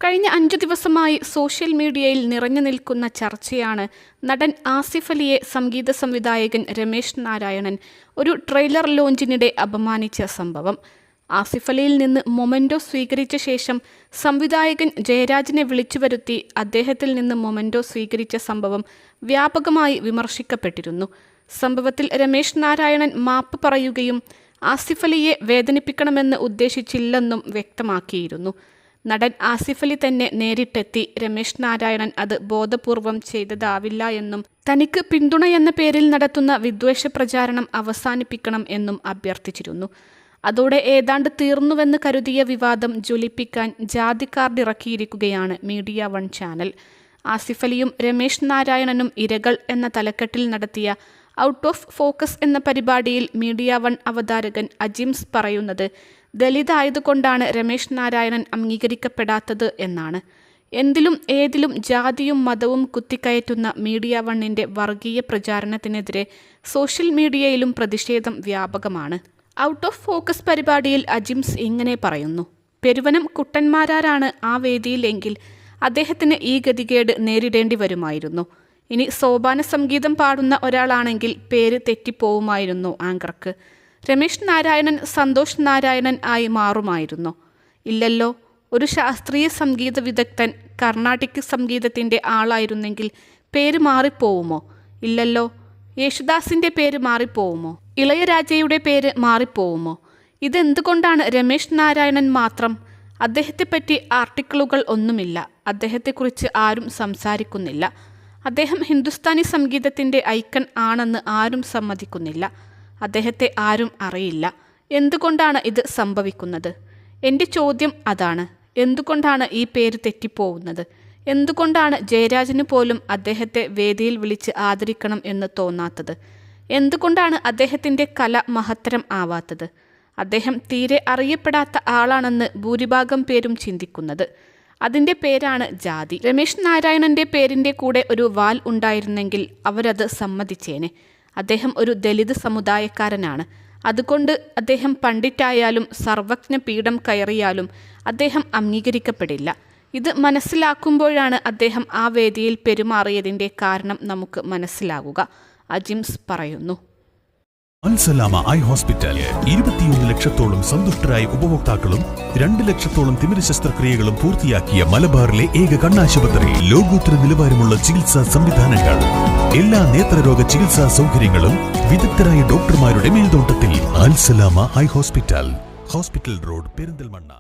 കഴിഞ്ഞ 5 ദിവസമായി സോഷ്യൽ മീഡിയയിൽ നിറഞ്ഞു നിൽക്കുന്ന ചർച്ചയാണ് നടൻ ആസിഫ് അലിയെ സംഗീത സംവിധായകൻ രമേശ് നാരായണൻ ഒരു ട്രെയിലർ ലോഞ്ചിനിടെ അപമാനിച്ച സംഭവം. ആസിഫ് അലിയിൽ നിന്ന് മൊമെന്റോ സ്വീകരിച്ച ശേഷം സംവിധായകൻ ജയരാജിനെ വിളിച്ചുവരുത്തി അദ്ദേഹത്തിൽ നിന്ന് മൊമെന്റോ സ്വീകരിച്ച സംഭവം വ്യാപകമായി വിമർശിക്കപ്പെട്ടിരുന്നു. സംഭവത്തിൽ രമേശ് നാരായണൻ മാപ്പ് പറയുകയും ആസിഫ് അലിയെ വേദനിപ്പിക്കണമെന്ന് ഉദ്ദേശിച്ചില്ലെന്നും വ്യക്തമാക്കിയിരുന്നു. നടൻ ആസിഫ് അലി തന്നെ നേരിട്ടെത്തി രമേശ് നാരായണൻ അത് ബോധപൂർവം ചെയ്തതാവില്ല എന്നും തനിക്ക് പിന്തുണയെന്ന പേരിൽ നടത്തുന്ന വിദ്വേഷ പ്രചാരണം അവസാനിപ്പിക്കണം എന്നും അഭ്യർത്ഥിച്ചിരുന്നു. അതോടെ ഏതാണ്ട് തീർന്നുവെന്ന് കരുതിയ വിവാദം ജ്വലിപ്പിക്കാൻ ജാതി കാർഡ് ഇറക്കിയിരിക്കുകയാണ് മീഡിയ വൺ ചാനൽ. ആസിഫ് അലിയും രമേശ് നാരായണനും ഇരകൾ എന്ന തലക്കെട്ടിൽ നടത്തിയ ഔട്ട് ഓഫ് ഫോക്കസ് എന്ന പരിപാടിയിൽ മീഡിയ വൺ അവതാരകൻ അജിംസ് പറയുന്നത് ദലിതായതുകൊണ്ടാണ് രമേശ് നാരായണൻ അംഗീകരിക്കപ്പെടാത്തത് എന്നാണ്. എന്തിലും ഏതിലും ജാതിയും മതവും കുത്തിക്കയറ്റുന്ന മീഡിയ വണ്ണിൻ്റെ വർഗീയ പ്രചാരണത്തിനെതിരെ സോഷ്യൽ മീഡിയയിലും പ്രതിഷേധം വ്യാപകമാണ്. ഔട്ട് ഓഫ് ഫോക്കസ് പരിപാടിയിൽ അജിംസ് ഇങ്ങനെ പറയുന്നു: പെരുവനം കുട്ടന്മാരാരാണ് ആ വേദിയിലെങ്കിൽ അദ്ദേഹത്തിന് ഈ ഗതികേട് നേരിടേണ്ടി വരുമായിരുന്നു. ഇനി സോപാന സംഗീതം പാടുന്ന ഒരാളാണെങ്കിൽ പേര് തെറ്റിപ്പോവുമായിരുന്നു ആങ്കർക്ക്. രമേശ് നാരായണൻ സന്തോഷ് നാരായണൻ ആയി മാറുമായിരുന്നു. ഇല്ലല്ലോ. ഒരു ശാസ്ത്രീയ സംഗീത വിദഗ്ധൻ കർണാട്ടിക് സംഗീതത്തിൻ്റെ ആളായിരുന്നെങ്കിൽ പേര് മാറിപ്പോവുമോ? ഇല്ലല്ലോ. യേശുദാസിൻ്റെ പേര് മാറിപ്പോവുമോ? ഇളയരാജയുടെ പേര് മാറിപ്പോവുമോ? ഇതെന്തുകൊണ്ടാണ് രമേശ് നാരായണൻ മാത്രം? അദ്ദേഹത്തെപ്പറ്റി ആർട്ടിക്കിളുകൾ ഒന്നുമില്ല. അദ്ദേഹത്തെക്കുറിച്ച് ആരും സംസാരിക്കുന്നില്ല. അദ്ദേഹം ഹിന്ദുസ്ഥാനി സംഗീതത്തിൻ്റെ ഐക്കൺ ആണെന്ന് ആരും സമ്മതിക്കുന്നില്ല. അദ്ദേഹത്തെ ആരും അറിയില്ല. എന്തുകൊണ്ടാണ് ഇത് സംഭവിക്കുന്നത്? എൻ്റെ ചോദ്യം അതാണ്. എന്തുകൊണ്ടാണ് ഈ പേര് തെറ്റിപ്പോവുന്നത്? എന്തുകൊണ്ടാണ് ജയരാജിന് പോലും അദ്ദേഹത്തെ വേദിയിൽ വിളിച്ച് ആദരിക്കണം എന്ന് തോന്നാത്തത്? എന്തുകൊണ്ടാണ് അദ്ദേഹത്തിൻ്റെ കല മഹത്തരം ആവാത്തത്? അദ്ദേഹം തീരെ അറിയപ്പെടാത്ത ആളാണെന്ന് ഭൂരിഭാഗം പേരും ചിന്തിക്കുന്നത്. അതിൻ്റെ പേരാണ് ജാതി. രമേശ് നാരായണൻ്റെ പേരിൻ്റെ കൂടെ ഒരു വാൽ ഉണ്ടായിരുന്നെങ്കിൽ അവരത് സമ്മതിച്ചേനെ. അദ്ദേഹം ഒരു ദലിത് സമുദായക്കാരനാണ്. അതുകൊണ്ട് അദ്ദേഹം പണ്ഡിറ്റായാലും സർവജ്ഞ പീഠം കയറിയാലും അദ്ദേഹം അംഗീകരിക്കപ്പെടില്ല. ഇത് മനസ്സിലാക്കുമ്പോഴാണ് അദ്ദേഹം ആ വേദിയിൽ പെരുമാറിയതിൻ്റെ കാരണം നമുക്ക് മനസ്സിലാകുക. അജിംസ് പറയുന്നു. അൽസലാമ ഐ ഹോസ്പിറ്റൽ 21 ലക്ഷത്തോളം സന്തുഷ്ടരായ ഉപഭോക്താക്കളും 2 ലക്ഷത്തോളം തിമിര ശസ്ത്രക്രിയകളും പൂർത്തിയാക്കിയ മലബാറിലെ ഏക കണ്ണാശുപത്രി. ലോകോത്തര നിലവാരമുള്ള ചികിത്സാ സംവിധാനങ്ങൾ, എല്ലാ നേത്രരോഗ ചികിത്സാ സൗകര്യങ്ങളും വിദഗ്ധരായ ഡോക്ടർമാരുടെ മേൽനോട്ടത്തിൽ. Al Salama eye hospital, hospital road, Perinthalmanna.